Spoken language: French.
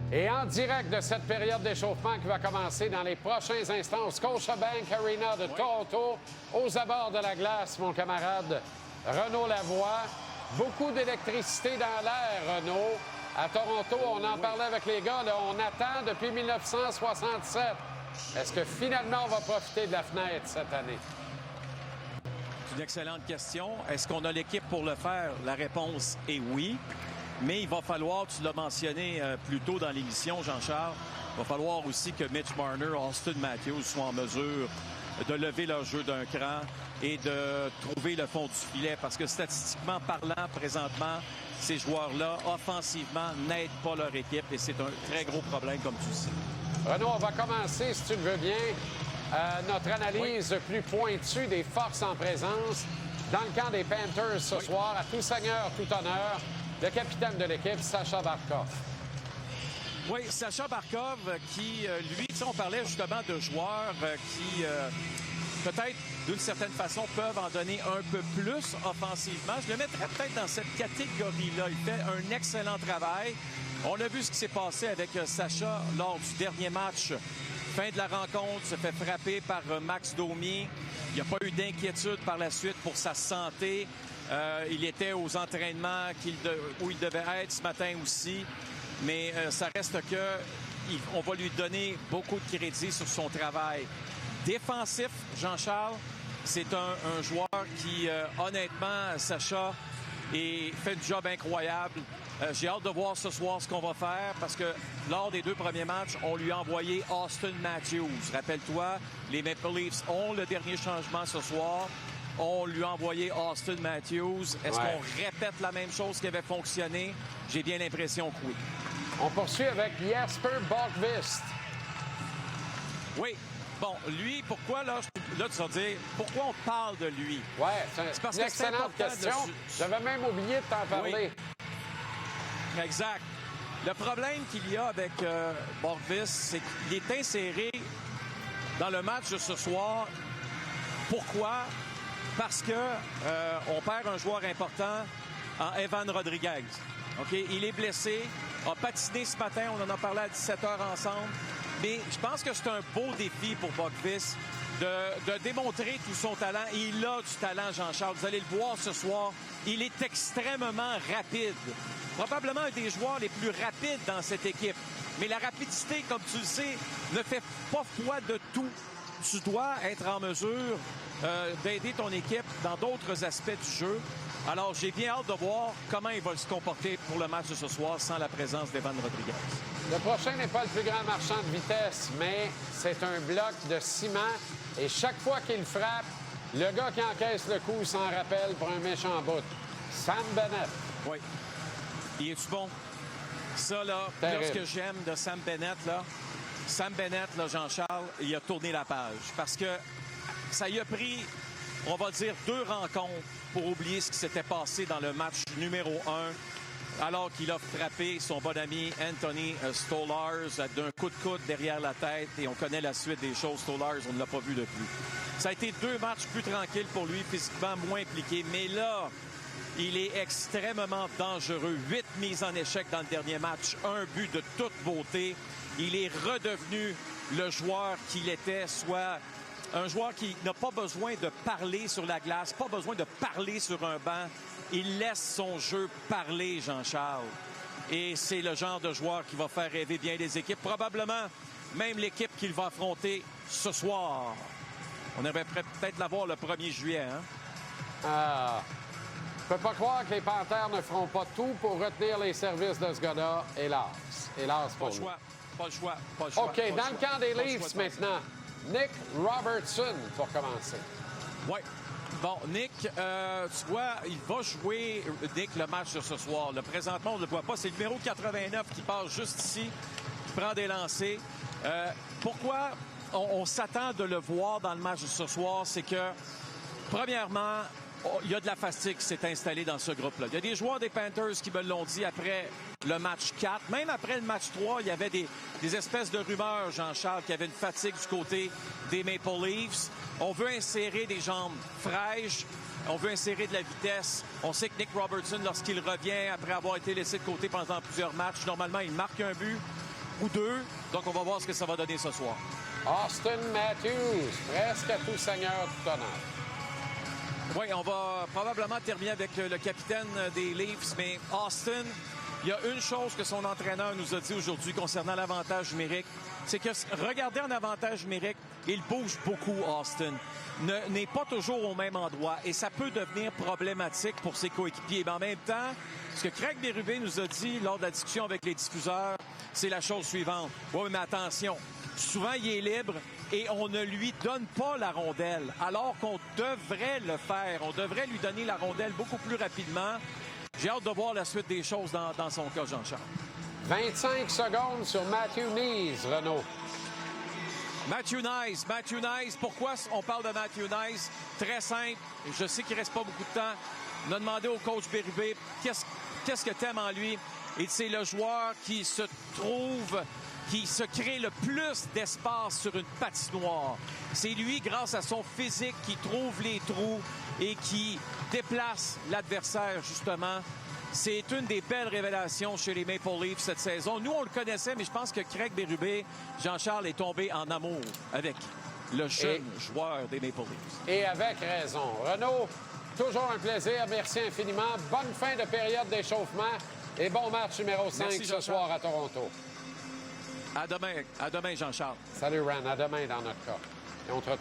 Et en direct de cette période d'échauffement qui va commencer dans les prochains instants au Scotiabank Arena de Toronto, aux abords de la glace, mon camarade Renaud Lavoie. Beaucoup d'électricité dans l'air, Renaud. À Toronto, on en parlait avec les gars, là, on attend depuis 1967. Est-ce que finalement on va profiter de la fenêtre cette année? C'est une excellente question. Est-ce qu'on a l'équipe pour le faire? La réponse est oui. Mais il va falloir, tu l'as mentionné plus tôt dans l'émission, Jean-Charles, il va falloir aussi que Mitch Marner, Austin Matthews soient en mesure de lever leur jeu d'un cran et de trouver le fond du filet. Parce que statistiquement parlant, présentement, ces joueurs-là, offensivement, n'aident pas leur équipe et c'est un très gros problème, comme tu dis. Renaud, on va commencer, si tu le veux bien, notre analyse plus pointue des forces en présence dans le camp des Panthers ce soir. À tout seigneur, tout honneur, le capitaine de l'équipe, Sacha Barkov. Oui, Sacha Barkov qui, lui, on parlait justement de joueurs qui, peut-être, d'une certaine façon, peuvent en donner un peu plus offensivement. Je le mettrais peut-être dans cette catégorie-là. Il fait un excellent travail. On a vu ce qui s'est passé avec Sacha lors du dernier match. Fin de la rencontre, se fait frapper par Max Domi. Il n'y a pas eu d'inquiétude par la suite pour sa santé. Il était aux entraînements où il devait être ce matin aussi. Mais ça reste on va lui donner beaucoup de crédit sur son travail. Défensif, Jean-Charles, c'est un joueur qui, honnêtement, Sacha, fait un job incroyable. J'ai hâte de voir ce soir ce qu'on va faire parce que lors des 2 premiers matchs, on lui a envoyé Austin Matthews. Rappelle-toi, les Maple Leafs ont le dernier changement ce soir. On lui a envoyé Austin Matthews. Est-ce qu'on répète la même chose qui avait fonctionné? J'ai bien l'impression que oui. On poursuit avec Jesper Boqvist. Oui. Bon, lui, pourquoi, là, tu vas dire, pourquoi on parle de lui? Oui, c'est parce une excellente question. J'avais même oublié de t'en parler. Oui. Exact. Le problème qu'il y a avec Boqvist, c'est qu'il est inséré dans le match de ce soir. Pourquoi? Parce que on perd un joueur important en Evan Rodriguez. OK? Il est blessé, a patiné ce matin, on en a parlé à 17h ensemble. Mais je pense que c'est un beau défi pour Boqvist de démontrer tout son talent. Et il a du talent, Jean-Charles. Vous allez le voir ce soir. Il est extrêmement rapide. Probablement un des joueurs les plus rapides dans cette équipe. Mais la rapidité, comme tu le sais, ne fait pas foi de tout. Tu dois être en mesure d'aider ton équipe dans d'autres aspects du jeu. Alors, j'ai bien hâte de voir comment il va se comporter pour le match de ce soir sans la présence d'Evan Rodriguez. Le prochain n'est pas le plus grand marchand de vitesse, mais c'est un bloc de ciment. Et chaque fois qu'il frappe, le gars qui encaisse le coup s'en rappelle pour un méchant bout. Sam Bennett. Oui. Il est-tu bon? Ça, là ce que j'aime de Sam Bennett, là, Jean-Charles, il a tourné la page. Parce que ça y a pris, on va dire, 2 rencontres pour oublier ce qui s'était passé dans le match numéro 1, alors qu'il a frappé son bon ami Anthony Stolarz d'un coup de coude derrière la tête. Et on connaît la suite des choses. Stolarz, on ne l'a pas vu depuis. Ça a été 2 matchs plus tranquilles pour lui, physiquement moins impliqué. Mais là, il est extrêmement dangereux. 8 mises en échec dans le dernier match. 1 but de toute beauté. Il est redevenu le joueur qu'il était, soit un joueur qui n'a pas besoin de parler sur la glace, pas besoin de parler sur un banc. Il laisse son jeu parler, Jean-Charles. Et c'est le genre de joueur qui va faire rêver bien les équipes. Probablement même l'équipe qu'il va affronter ce soir. On aimerait peut-être l'avoir le 1er juillet, hein? Je peux pas croire que les Panthers ne feront pas tout pour retenir les services de ce gars-là. Hélas. Hélas pour nous. Pas le choix. OK, dans le camp des Leafs maintenant. Nick Robertson pour commencer. Oui. Bon, Nick, tu vois, il va jouer, Nick, le match de ce soir. Là, présentement, on ne le voit pas. C'est le numéro 89 qui passe juste ici, qui prend des lancers. Pourquoi on s'attend de le voir dans le match de ce soir? C'est que, premièrement, il y a de la fatigue qui s'est installée dans ce groupe-là. Il y a des joueurs des Panthers qui me l'ont dit après le match 4. Même après le match 3, il y avait des espèces de rumeurs, Jean-Charles, qu'il y avait une fatigue du côté des Maple Leafs. On veut insérer des jambes fraîches. On veut insérer de la vitesse. On sait que Nick Robertson, lorsqu'il revient après avoir été laissé de côté pendant plusieurs matchs, normalement, il marque un but. ou deux. Donc, on va voir ce que ça va donner ce soir. Auston Matthews, presque à tout seigneur, tout honneur. Oui, on va probablement terminer avec le capitaine des Leafs, mais Auston, il y a une chose que son entraîneur nous a dit aujourd'hui concernant l'avantage numérique, c'est que regardez en avantage numérique, il bouge beaucoup, Auston. N'est pas toujours au même endroit et ça peut devenir problématique pour ses coéquipiers. Mais en même temps, ce que Craig Berube nous a dit lors de la discussion avec les diffuseurs, c'est la chose suivante. Oui, mais attention, souvent il est libre et on ne lui donne pas la rondelle, alors qu'on devrait le faire. On devrait lui donner la rondelle beaucoup plus rapidement. J'ai hâte de voir la suite des choses dans son cas, Jean-Charles. 25 secondes sur Matthew Knies, Renaud. Matthew Knies. Pourquoi on parle de Matthew Knies? Très simple. Je sais qu'il ne reste pas beaucoup de temps. On a demandé au coach Berube qu'est-ce que t'aimes en lui. Et c'est le joueur qui se crée le plus d'espace sur une patinoire. C'est lui, grâce à son physique, qui trouve les trous et qui déplace l'adversaire, justement. C'est une des belles révélations chez les Maple Leafs cette saison. Nous, on le connaissait, mais je pense que Craig Berube, Jean-Charles, est tombé en amour avec le jeune joueur des Maple Leafs. Et avec raison. Renaud, toujours un plaisir. Merci infiniment. Bonne fin de période d'échauffement et bon match numéro 5 ce soir à Toronto. À demain, Jean-Charles. Salut, Ren. À demain dans notre cas. Et on te retrouve.